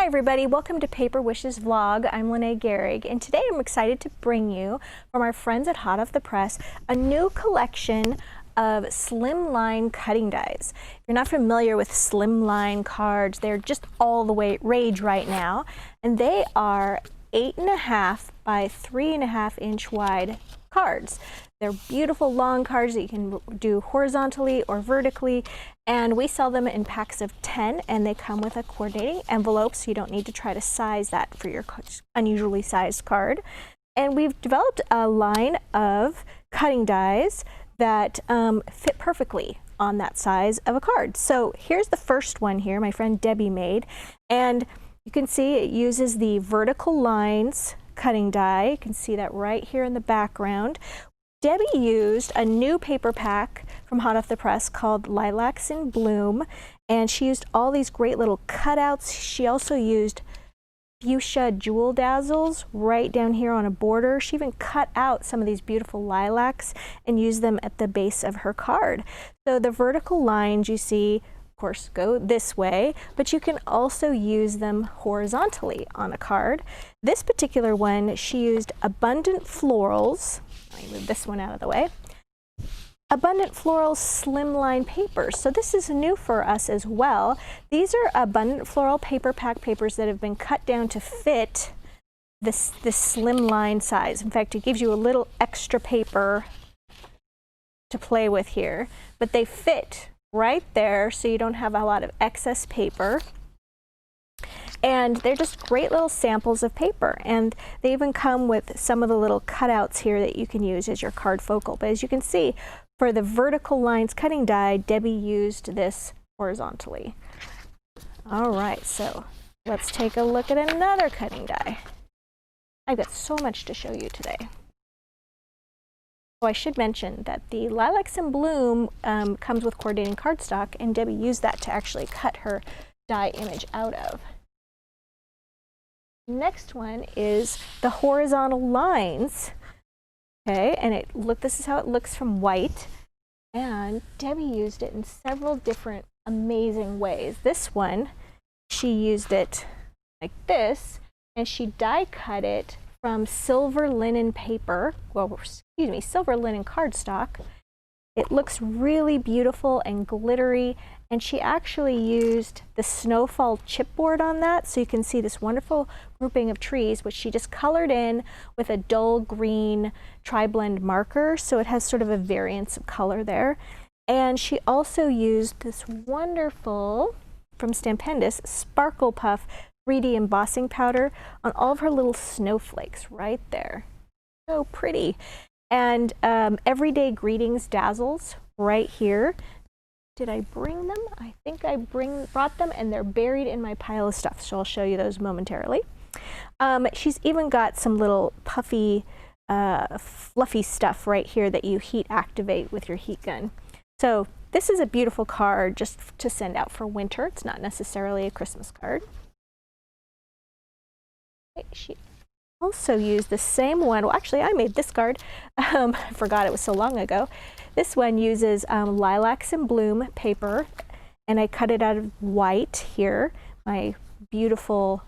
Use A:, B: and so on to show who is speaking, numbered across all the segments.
A: Hi everybody, welcome to Paper Wishes Vlog. I'm Lene Gehrig, and today I'm excited to bring you, from our friends at Hot Off the Press, a new collection of Slimline cutting dies. If you're not familiar with Slimline cards, they're just all the way rage right now, and they are 8.5 by 3.5 inch wide cards. They're beautiful long cards that you can do horizontally or vertically, and we sell them in packs of 10, and they come with a coordinating envelope, so you don't need to try to size that for your unusually sized card. And we've developed a line of cutting dies that fit perfectly on that size of a card. So here's the first one here, my friend Debbie made, and you can see it uses the vertical lines cutting die. You can see that right here in the background. Debbie used a new paper pack from Hot Off the Press called Lilacs in Bloom, and she used all these great little cutouts. She also used fuchsia jewel dazzles right down here on a border. She even cut out some of these beautiful lilacs and used them at the base of her card. So the vertical lines you see, of course, go this way, but you can also use them horizontally on a card. This particular one, she used Abundant Florals. Let me move this one out of the way. Abundant Floral Slimline papers. So this is new for us as well. These are Abundant Floral paper pack papers that have been cut down to fit this slimline size. In fact, it gives you a little extra paper to play with here, but they fit right there, so you don't have a lot of excess paper. And they're just great little samples of paper, and they even come with some of the little cutouts here that you can use as your card focal. But as you can see, for the vertical lines cutting die, Debbie used this horizontally. All right, so let's take a look at another cutting die. I've got so much to show you today. Oh, I should mention that the Lilacs in Bloom comes with coordinating cardstock, and Debbie used that to actually cut her die image out of. Next one is the horizontal lines. Okay, and this is how it looks from white. And Debbie used it in several different amazing ways. This one, she used it like this, and she die cut it from silver linen paper, well, excuse me, silver linen cardstock. It looks really beautiful and glittery, and she actually used the snowfall chipboard on that, so you can see this wonderful grouping of trees, which she just colored in with a dull green tri-blend marker, so it has sort of a variance of color there. And she also used this wonderful, from Stampendous, Sparkle Puff 3D embossing powder on all of her little snowflakes right there. So pretty. And Everyday Greetings Dazzles right here. Did I bring them? I think I brought them, and they're buried in my pile of stuff, so I'll show you those momentarily. She's even got some little puffy, fluffy stuff right here that you heat activate with your heat gun. So this is a beautiful card just to send out for winter. It's not necessarily a Christmas card. She also used the same one. Well, actually, I made this card. I forgot it was so long ago. This one uses Lilacs in Bloom paper, and I cut it out of white here, my beautiful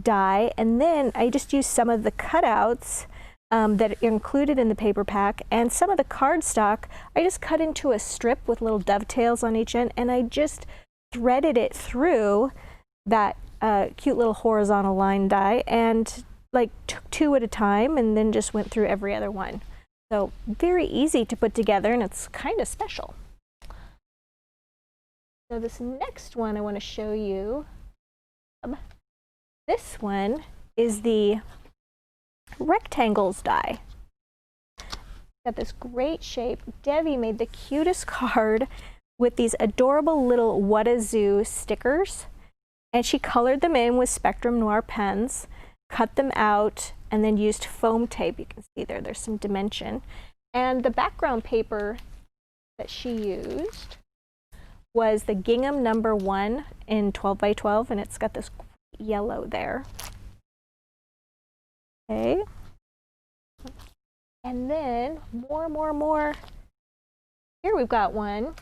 A: die, and then I just used some of the cutouts that are included in the paper pack, and some of the cardstock I just cut into a strip with little dovetails on each end, and I just threaded it through that cute little horizontal line die, and like took 2 at a time, and then just went through every other one. So very easy to put together, and it's kind of special. So this next one I want to show you. This one is the rectangles die. Got this great shape. Debbie made the cutest card with these adorable little What a Zoo stickers, and she colored them in with Spectrum Noir pens, cut them out, and then used foam tape. You can see there's some dimension. And the background paper that she used was the Gingham #1 in 12 by 12, and it's got this yellow there. Okay. And then more. Here we've got one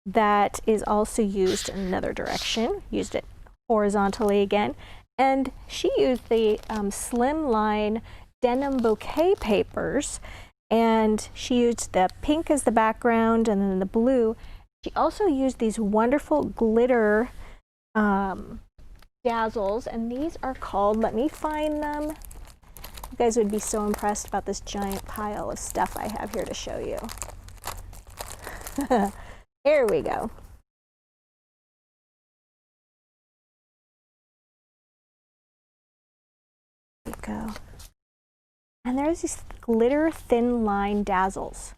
A: that is also used in another direction. Used it horizontally again. And she used the Slimline denim bouquet papers, and she used the pink as the background and then the blue. She also used these wonderful glitter Dazzles, and these are called, let me find them. You guys would be so impressed about this giant pile of stuff I have here to show you. Here we go. Deco. And there's these glitter thin line Dazzles.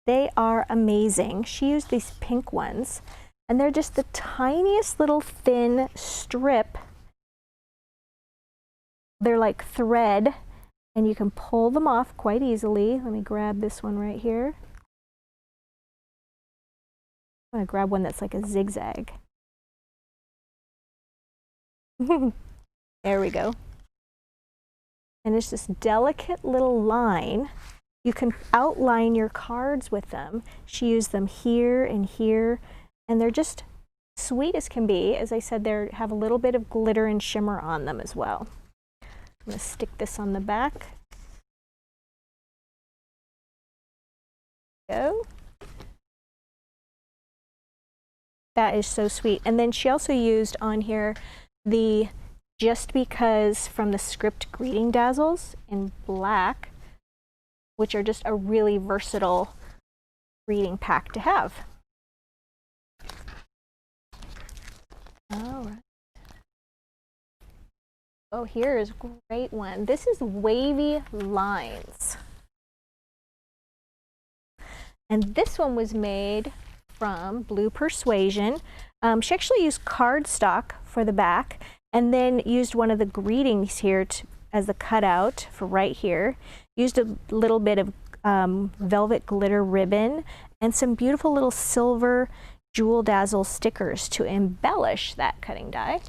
A: They are amazing. She used these pink ones, and they're just the tiniest little thin strip. They're like thread, and you can pull them off quite easily. Let me grab this one right here. I'm going to grab one that's like a zigzag. There we go. And it's this delicate little line. You can outline your cards with them. She used them here and here, and they're just sweet as can be. As I said, they have a little bit of glitter and shimmer on them as well. I'm going to stick this on the back. Go. That is so sweet. And then she also used on here the Just Because from the Script Greeting Dazzles in black, which are just a really versatile greeting pack to have. All right. Oh, here is a great one. This is Wavy Lines. And this one was made from Blue Persuasion. She actually used cardstock for the back, and then used one of the greetings here as the cutout for right here. Used a little bit of velvet glitter ribbon and some beautiful little silver jewel dazzle stickers to embellish that cutting die.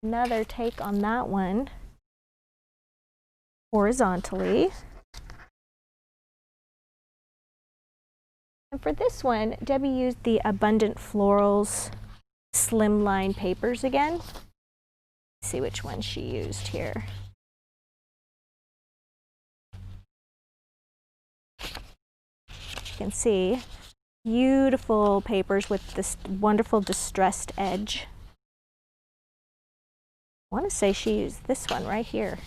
A: Another take on that one, horizontally. And for this one, Debbie used the Abundant Florals Slimline papers again. Let's see which one she used here. You can see beautiful papers with this wonderful distressed edge. I want to say she used this one right here.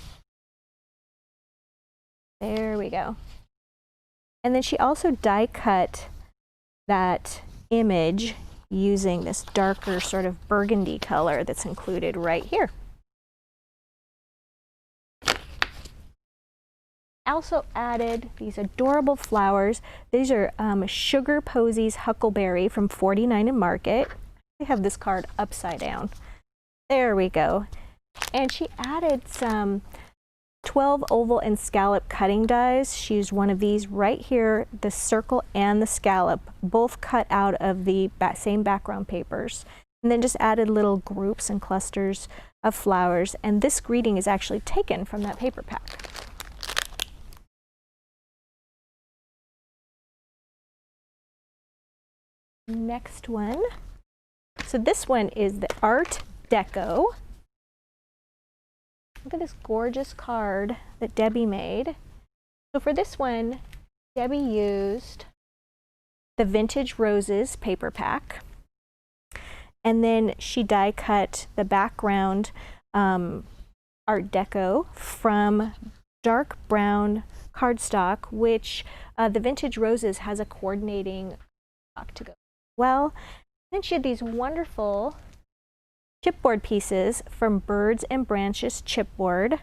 A: There we go. And then she also die cut that image using this darker sort of burgundy color that's included right here. Also added these adorable flowers. These are Sugar Posies Huckleberry from 49 and Market. I have this card upside down. There we go. And she added some 12 oval and scallop cutting dies. She used one of these right here, the circle and the scallop, both cut out of the same background papers. And then just added little groups and clusters of flowers. And this greeting is actually taken from that paper pack. Next one. So this one is the Art Deco. Look at this gorgeous card that Debbie made. So for this one, Debbie used the Vintage Roses paper pack. And then she die cut the background Art Deco from dark brown cardstock, which the Vintage Roses has a coordinating stock to go well. Then she had these wonderful chipboard pieces from Birds and Branches chipboard,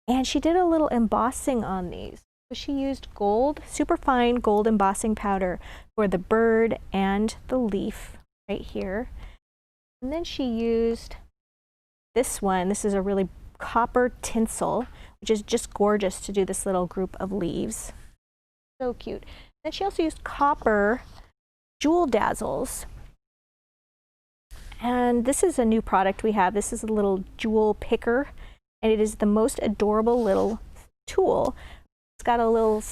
A: and she did a little embossing on these. So she used gold, super fine gold embossing powder for the bird and the leaf right here. And then she used this one. This is a really copper tinsel, which is just gorgeous to do this little group of leaves. So cute. Then she also used copper jewel dazzles. And this is a new product we have. This is a little jewel picker, and it is the most adorable little tool. It's got a little,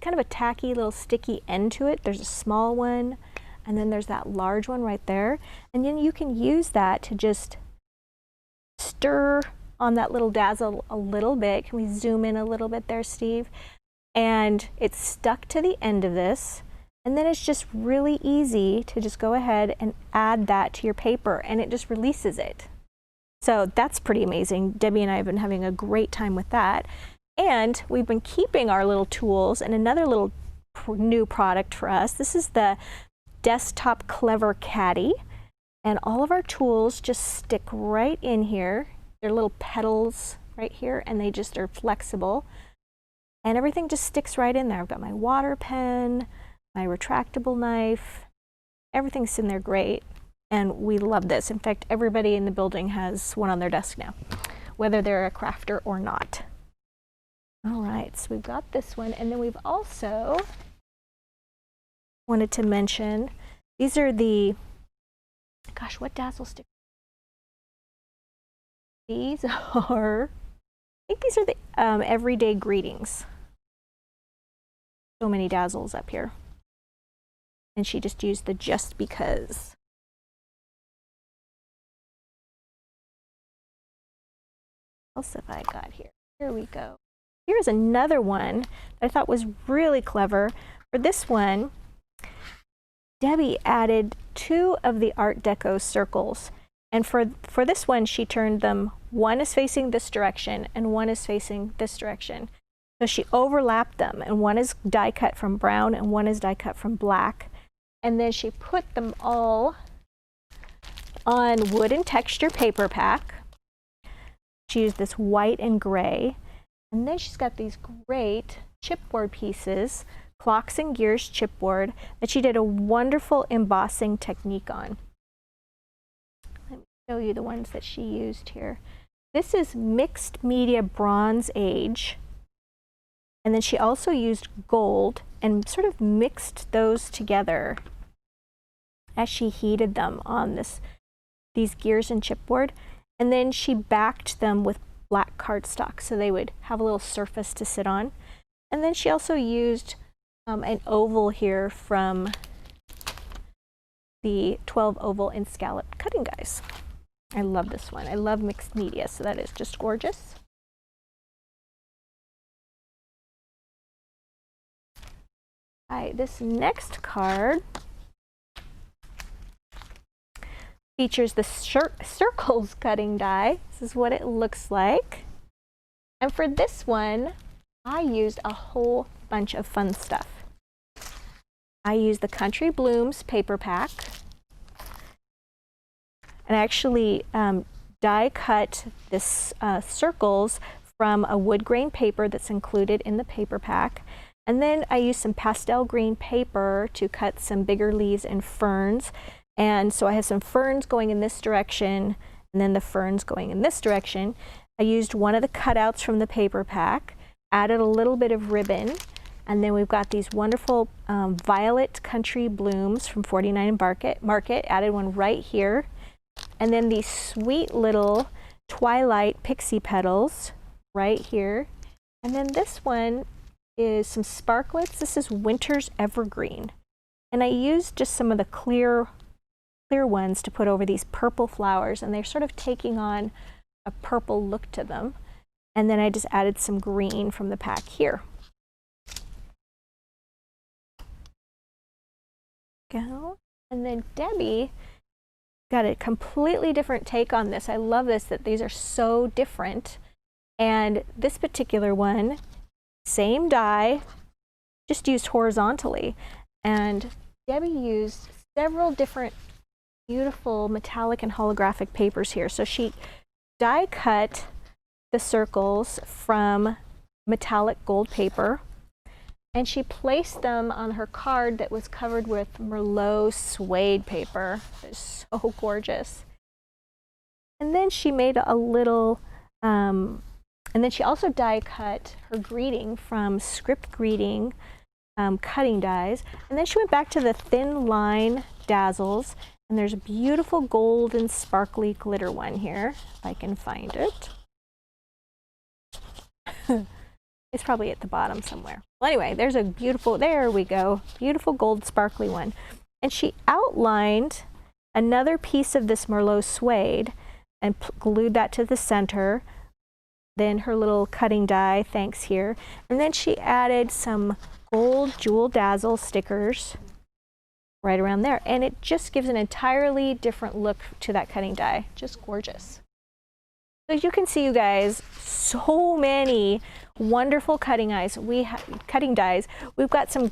A: kind of a tacky little sticky end to it. There's a small one, and then there's that large one right there. And then you can use that to just stir on that little dazzle a little bit. Can we zoom in a little bit there, Steve? And it's stuck to the end of this. And then it's just really easy to just go ahead and add that to your paper, and it just releases it. So that's pretty amazing. Debbie and I have been having a great time with that. And we've been keeping our little tools, and another little new product for us. This is the Desktop Clever Caddy. And all of our tools just stick right in here. They're little pedals right here, and they just are flexible. And everything just sticks right in there. I've got my water pen, my retractable knife, everything's in there great, and we love this. In fact, everybody in the building has one on their desk now, whether they're a crafter or not. All right, so we've got this one, and then we've also wanted to mention, these are the, gosh, what Dazzle stickers? These are, I think these are the everyday greetings. So many Dazzles up here. And she just used the just because. What else have I got here? Here we go. Here's another one that I thought was really clever. For this one, Debbie added 2 of the Art Deco circles. And for this one, she turned them, one is facing this direction and one is facing this direction. So she overlapped them, and one is die cut from brown and one is die cut from black. And then she put them all on wooden texture paper pack. She used this white and gray. And then she's got these great chipboard pieces, Clocks and Gears chipboard, that she did a wonderful embossing technique on. Let me show you the ones that she used here. This is mixed media Bronze Age. And then she also used gold and sort of mixed those together as she heated them on these gears and chipboard. And then she backed them with black cardstock so they would have a little surface to sit on. And then she also used an oval here from the 12 oval and scallop cutting guys. I love this one. I love mixed media, so that is just gorgeous. All right, this next card features the circles cutting die. This is what it looks like. And for this one, I used a whole bunch of fun stuff. I used the Country Blooms paper pack. And I actually die cut this circles from a wood grain paper that's included in the paper pack. And then I used some pastel green paper to cut some bigger leaves and ferns. And so I have some ferns going in this direction, and then the ferns going in this direction. I used one of the cutouts from the paper pack, added a little bit of ribbon, and then we've got these wonderful violet country blooms from 49 Market, added one right here. And then these sweet little twilight pixie petals right here. And then this one is some sparklets. This is Winter's Evergreen. And I used just some of the clear ones to put over these purple flowers, and they're sort of taking on a purple look to them. And then I just added some green from the pack here. Go. And then Debbie got a completely different take on this. I love this, that these are so different. And this particular one, same die, just used horizontally. And Debbie used several different beautiful metallic and holographic papers here. So she die cut the circles from metallic gold paper, and she placed them on her card that was covered with Merlot suede paper. It's so gorgeous. And then she made a little, and then she also die cut her greeting from Script Greeting cutting dies. And then she went back to the thin line Dazzles, and there's a beautiful gold and sparkly glitter one here, if I can find it. It's probably at the bottom somewhere. Well, anyway, there's a beautiful, there we go, beautiful gold sparkly one. and she outlined another piece of this Merlot suede and glued that to the center. Then her little cutting die, thanks here. And then she added some gold jewel dazzle stickers right around there. And it just gives an entirely different look to that cutting die. Just gorgeous. So as you can see, you guys, so many wonderful cutting dies. We've got some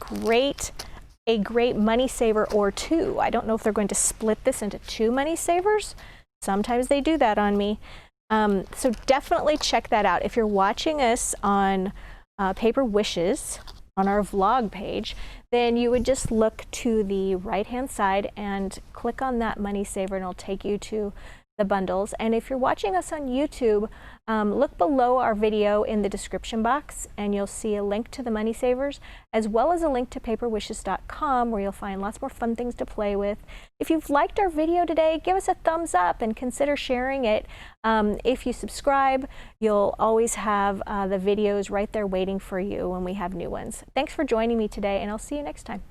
A: a great money saver or two. I don't know if they're going to split this into two money savers. Sometimes they do that on me. So definitely check that out. If you're watching us on Paper Wishes on our vlog page, then you would just look to the right-hand side and click on that money saver, and it'll take you to the bundles. And if you're watching us on YouTube, look below our video in the description box, and you'll see a link to the money savers, as well as a link to paperwishes.com, where you'll find lots more fun things to play with. If you've liked our video today, give us a thumbs up and consider sharing it. If you subscribe, you'll always have the videos right there waiting for you when we have new ones. Thanks for joining me today, and I'll see you next time.